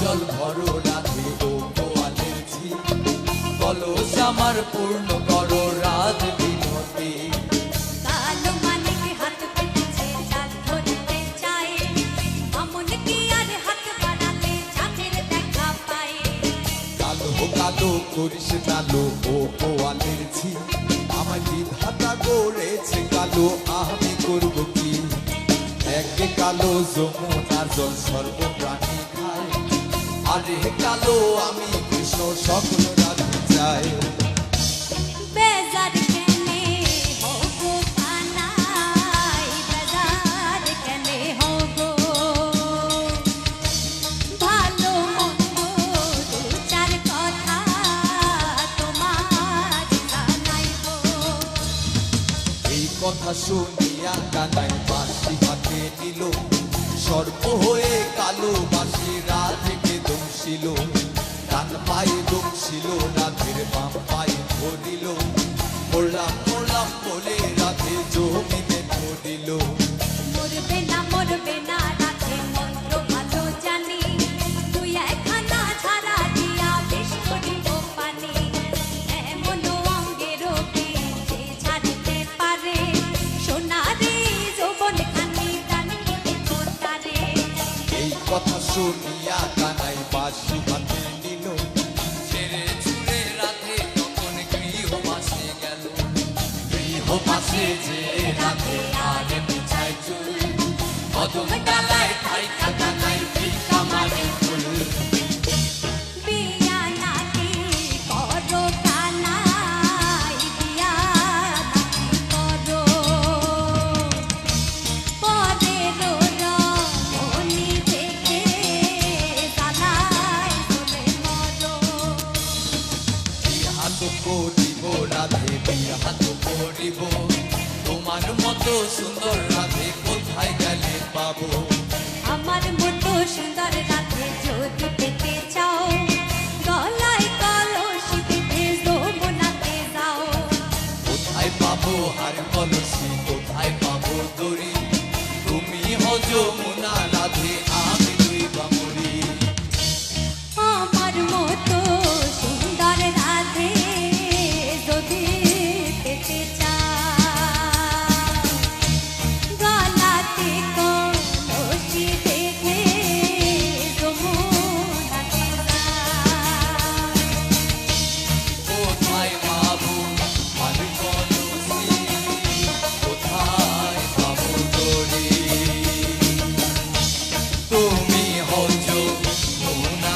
জল ভরো রাধে ও গোয়ালের ঝি, কলস আমার পূর্ণ করো রাধ বিনতি। কালো মানিক হাত পেতেছে চাঁদ ধরতে চায়, মামুন কি আর হাত বাড়ালে চাঁদের দেখা পায়। কালো কালো করিস কালো ও গোয়ালের ঝি, আমার বিধাতা গড়েছে কালো, আমি করব কি? একে কালো যমুনার জল সর্বপ্রাণী খায়, আরে কালো আমি কৃষ্ণ সকল রাধে চাই। বেজার কেনে হো গো কানাই, বেজার কেনে হো গো, ভালো মন্দ দু চার কথা তোমার জানাইব। এই কথা শুনিয়া কানাই বাঁশি হাতে নিল, সর্প হয়ে কালো বাঁশি রাধেকে দংশিল। ডান পায়ে দংশিল রাধের বাম পায়ে ধরিল, পড়লাম পড়লাম বলে রাধে জমিতে পড়িল। মরবে না রাধে মন্ত্র ভালো জানি, তুই একখানা ছাড়া দিয়া বেশ করিব পানি। এমন অঙ্গের যে ছাড়িতে পারে, সোনারে যৌবন খানি প্রাণ কেটে তোতারে। এই কথা শুনিয়া কানাই বাঁশি হাতে নিল, ছেড়ে ছুড়ে রাধে তখন গৃহবাসে গেল। গৃহবাসে যে রাধে আর পিছায় চুল, কদম ডালায় থাইকা কানাই ভিক্ষা মারে ফুল। বিয়া নাকি করো কানাই, বিয়া নাকি করো, পরের রমণী দেখে জানাই চলে মরো। বিহা তো করিব রাধে, বিহা তো করিব, তোমার মতো সুন্দর রাধে কোথায় গেলে পাবো? আমার মতো সুন্দর রাধে যদি পেতে চাও, গলায় কলসি বেঁধে যমুনাতে যাও। কোথায় পাবো হার কলসি, কোথায় পাবো দড়ি? তুমি হো যমুনা রাধে, আমি দুই বামুরি। আমার মতো সুন্দর রাধে যদি পেতে চাও, গলাতে কলসি বেঁধে যমুনাতে যাও। কোথায় পাবো হার কলসি, কোথায় পাবো দড়ি? তুমি হো যমুনা